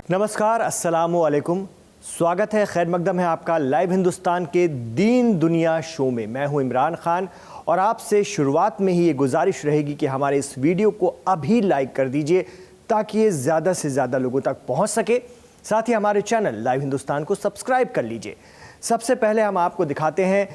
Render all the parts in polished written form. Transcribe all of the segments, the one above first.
नमस्कार, अस्सलामु अलैकुम। स्वागत है, खैर मकदम है आपका लाइव हिंदुस्तान के दीन दुनिया शो में। मैं हूं इमरान खान और आपसे शुरुआत में ही ये गुजारिश रहेगी कि हमारे इस वीडियो को अभी लाइक कर दीजिए ताकि ये ज़्यादा से ज़्यादा लोगों तक पहुंच सके। साथ ही हमारे चैनल लाइव हिंदुस्तान को सब्सक्राइब कर लीजिए। सबसे पहले हम आपको दिखाते हैं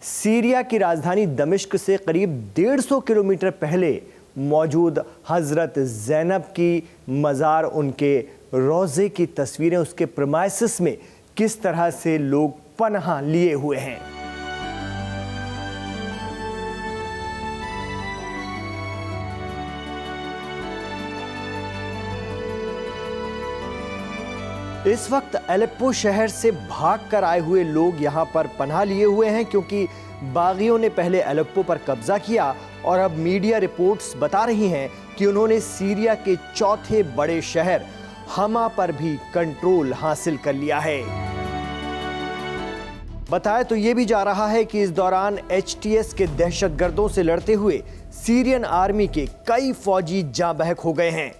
सीरिया की राजधानी दमिश्क से करीब 150 किलोमीटर पहले मौजूद हज़रत ज़ैनब की मज़ार, उनके रोज़े की तस्वीरें, उसके प्रेमाइसिस में किस तरह से लोग पनाह लिए हुए हैं। इस वक्त अलेप्पो शहर से भागकर आए हुए लोग यहां पर पनाह लिए हुए हैं क्योंकि बागियों ने पहले अलेप्पो पर कब्जा किया और अब मीडिया रिपोर्ट्स बता रही हैं कि उन्होंने सीरिया के चौथे बड़े शहर हमा पर भी कंट्रोल हासिल कर लिया है। बताया तो यह भी जा रहा है कि इस दौरान एचटीएस के दहशतगर्दों से लड़ते हुए सीरियन आर्मी के कई फौजी जाँ बहक हो गए हैं।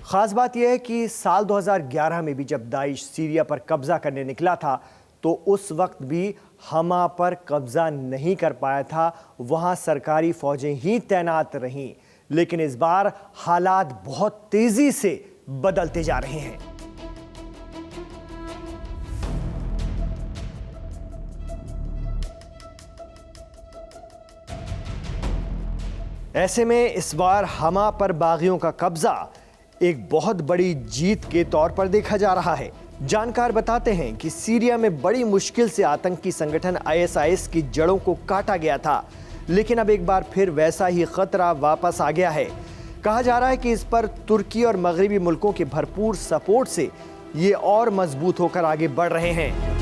खास बात यह है कि साल 2011 में भी जब दाइश सीरिया पर कब्जा करने निकला था तो उस वक्त भी हमा पर कब्जा नहीं कर पाया था, वहां सरकारी फौजें ही तैनात रहीं। लेकिन इस बार हालात बहुत तेजी से बदलते जा रहे हैं। ऐसे में इस बार हमा पर बागियों का कब्जा एक बहुत बड़ी जीत के तौर पर देखा जा रहा है। जानकार बताते हैं कि सीरिया में बड़ी मुश्किल से आतंकी संगठन आईएसआईएस की जड़ों को काटा गया था, लेकिन अब एक बार फिर वैसा ही खतरा वापस आ गया है। कहा जा रहा है कि इस पर तुर्की और मगरबी मुल्कों के भरपूर सपोर्ट से ये और मजबूत होकर आगे बढ़ रहे हैं।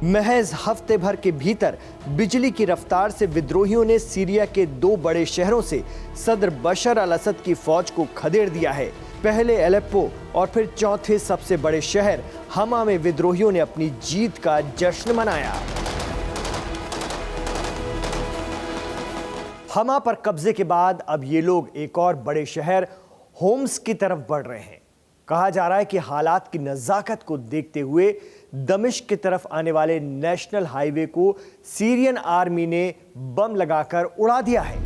महज हफ्ते भर के भीतर बिजली की रफ्तार से विद्रोहियों ने सीरिया के 2 बड़े शहरों से सदर बशर अल असद की फौज को खदेड़ दिया है। पहले अलेप्पो और फिर चौथे सबसे बड़े शहर हमा में विद्रोहियों ने अपनी जीत का जश्न मनाया। हमा पर कब्जे के बाद अब ये लोग एक और बड़े शहर होम्स की तरफ बढ़ रहे हैं। कहा जा रहा है कि हालात की नज़ाकत को देखते हुए दमिश्क की तरफ आने वाले नेशनल हाईवे को सीरियन आर्मी ने बम लगाकर उड़ा दिया है।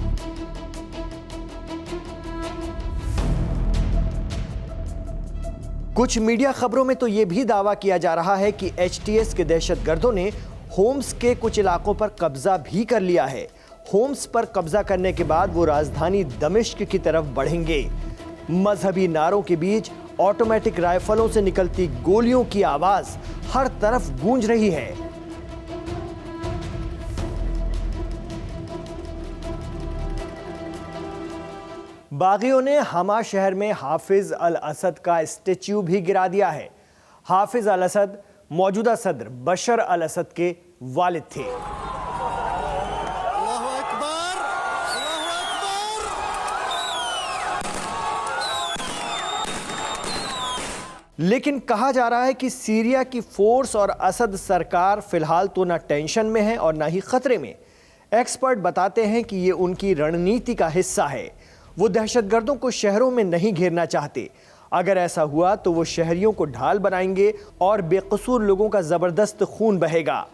कुछ मीडिया खबरों में तो यह भी दावा किया जा रहा है कि एचटीएस के दहशतगर्दों ने होम्स के कुछ इलाकों पर कब्जा भी कर लिया है। होम्स पर कब्जा करने के बाद वो राजधानी दमिश्क की तरफ बढ़ेंगे। मजहबी नारों के बीच ऑटोमेटिक राइफलों से निकलती गोलियों की आवाज हर तरफ गूंज रही है। बागियों ने हमा शहर में हाफिज अल असद का स्टैच्यू भी गिरा दिया है। हाफिज अल असद मौजूदा सदर बशर अल असद के वालिद थे। लेकिन कहा जा रहा है कि सीरिया की फोर्स और असद सरकार फिलहाल तो ना टेंशन में है और ना ही खतरे में। एक्सपर्ट बताते हैं कि ये उनकी रणनीति का हिस्सा है। वो दहशतगर्दों को शहरों में नहीं घेरना चाहते। अगर ऐसा हुआ तो वो शहरियों को ढाल बनाएंगे और बेकसूर लोगों का जबरदस्त खून बहेगा।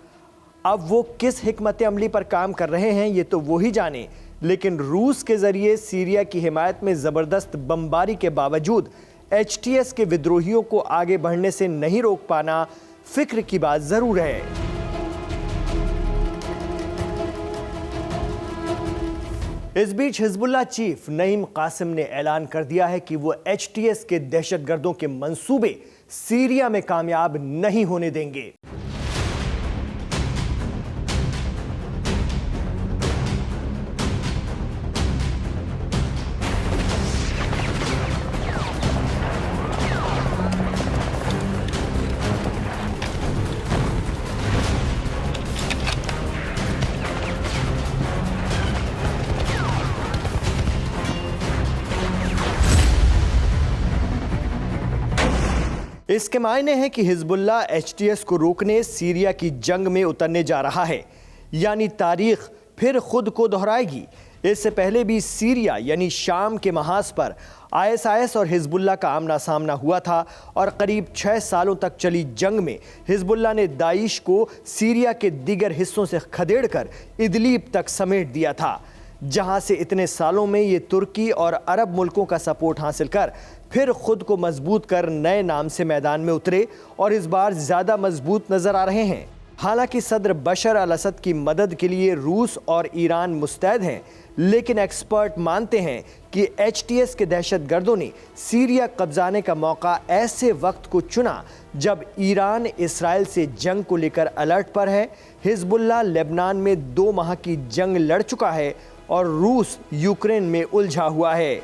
अब वो किस हिकमत अमली पर काम कर रहे हैं ये तो वो ही जाने, लेकिन रूस के जरिए सीरिया की हिमायत में जबरदस्त बमबारी के बावजूद एचटीएस के विद्रोहियों को आगे बढ़ने से नहीं रोक पाना फिक्र की बात जरूर है। इस बीच हिजबुल्लाह चीफ नईम कासिम ने ऐलान कर दिया है कि वो एचटीएस के दहशतगर्दों के मंसूबे सीरिया में कामयाब नहीं होने देंगे। इसके मायने हैं कि हिजबुल्लाह एचटीएस को रोकने सीरिया की जंग में उतरने जा रहा है, यानी तारीख फिर खुद को दोहराएगी। इससे पहले भी सीरिया यानी शाम के महाज पर आईएसआईएस और हिजबुल्लाह का आमना सामना हुआ था और करीब 6 सालों तक चली जंग में हिजबुल्लाह ने दाइश को सीरिया के दीगर हिस्सों से खदेड़कर इदलीब तक समेट दिया था, जहां से इतने सालों में ये तुर्की और अरब मुल्कों का सपोर्ट हासिल कर फिर खुद को मजबूत कर नए नाम से मैदान में उतरे और इस बार ज्यादा मजबूत नजर आ रहे हैं। हालांकि सदर बशर अल असद की मदद के लिए रूस और ईरान मुस्तैद हैं, लेकिन एक्सपर्ट मानते हैं कि HTS के दहशतगर्दों ने सीरिया कब्जाने का मौका ऐसे वक्त को चुना जब ईरान इसराइल से जंग को लेकर अलर्ट पर है, हिजबुल्लाह लेबनान में 2 माह की जंग लड़ चुका है और रूस यूक्रेन में उलझा हुआ है।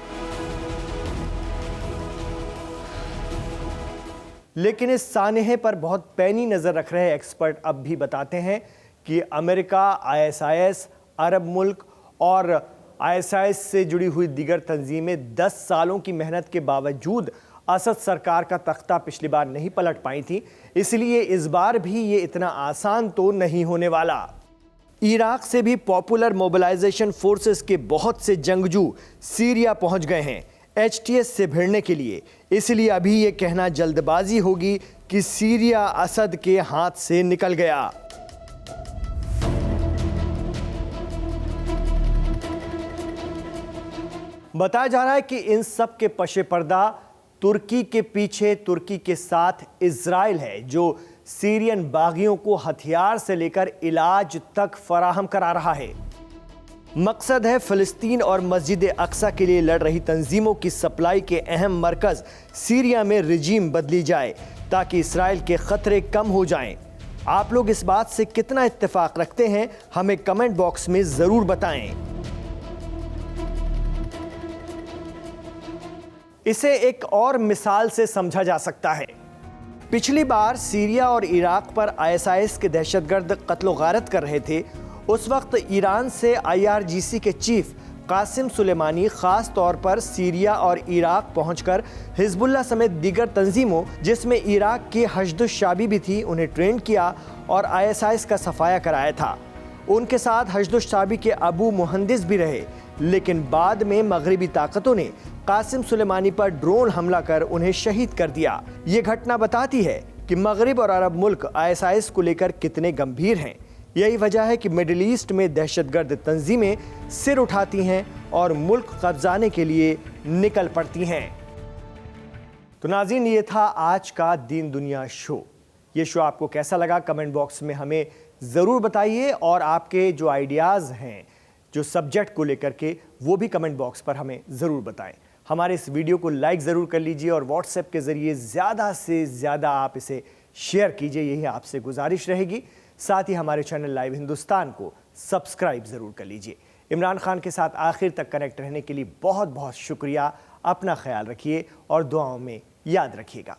लेकिन इस सानहे पर बहुत पैनी नजर रख रहे एक्सपर्ट अब भी बताते हैं कि अमेरिका, ISIS, अरब मुल्क और ISIS से जुड़ी हुई दीगर तंजीमें 10 सालों की मेहनत के बावजूद असद सरकार का तख्ता पिछली बार नहीं पलट पाई थी, इसलिए इस बार भी ये इतना आसान तो नहीं होने वाला। इराक से भी पॉपुलर मोबिलाइजेशन फोर्सेस के बहुत से जंगजू सीरिया पहुंच गए हैं HTS से भिड़ने के लिए, इसलिए अभी ये कहना जल्दबाजी होगी कि सीरिया असद के हाथ से निकल गया। बताया जा रहा है कि इन सब के पशे पर्दा तुर्की के पीछे, तुर्की के साथ इजराइल है, जो सीरियन बागियों को हथियार से लेकर इलाज तक फराहम करा रहा है। मकसद है फिलिस्तीन और मस्जिद अक्सा के लिए लड़ रही तंजीमों की सप्लाई के अहम मरकज सीरिया में रिजीम बदली जाए ताकि इसराइल के खतरे कम हो जाएं। आप लोग इस बात से कितना इत्तेफाक रखते हैं, हमें कमेंट बॉक्स में जरूर बताएं। इसे एक और मिसाल से समझा जा सकता है। पिछली बार सीरिया और इराक पर ISIS के दहशतगर्द कत्लो गारत कर रहे थे, उस वक्त ईरान से IRGC के चीफ कासिम सुलेमानी खास तौर पर सीरिया और इराक पहुंचकर हिजबुल्लाह समेत दीगर तंजीमों, जिसमें इराक की हशदुश्शाबी भी थी, उन्हें ट्रेन किया और ISIS का सफाया कराया था। उनके साथ हशदुश्शाबी के अबू मुहंदिस भी रहे, लेकिन बाद में मगरिबी ताकतों ने कासिम सुलेमानी पर ड्रोन हमला कर उन्हें शहीद कर दिया। ये घटना बताती है कि मगरिब और अरब मुल्क ISIS को लेकर कितने गंभीर हैं। यही वजह है कि मिडिल ईस्ट में दहशतगर्द तंजीमें सिर उठाती हैं और मुल्क कब्जाने के लिए निकल पड़ती हैं। तो नाज़रीन, ये था आज का दीन दुनिया शो। ये शो आपको कैसा लगा कमेंट बॉक्स में हमें ज़रूर बताइए, और आपके जो आइडियाज़ हैं जो सब्जेक्ट को लेकर के, वो भी कमेंट बॉक्स पर हमें ज़रूर बताएं। हमारे इस वीडियो को लाइक ज़रूर कर लीजिए और व्हाट्सएप के ज़रिए ज़्यादा से ज़्यादा आप इसे शेयर कीजिए, यही आपसे गुजारिश रहेगी। साथ ही हमारे चैनल लाइव हिंदुस्तान को सब्सक्राइब ज़रूर कर लीजिए। इमरान खान के साथ आखिर तक कनेक्ट रहने के लिए बहुत बहुत शुक्रिया। अपना ख्याल रखिए और दुआओं में याद रखिएगा।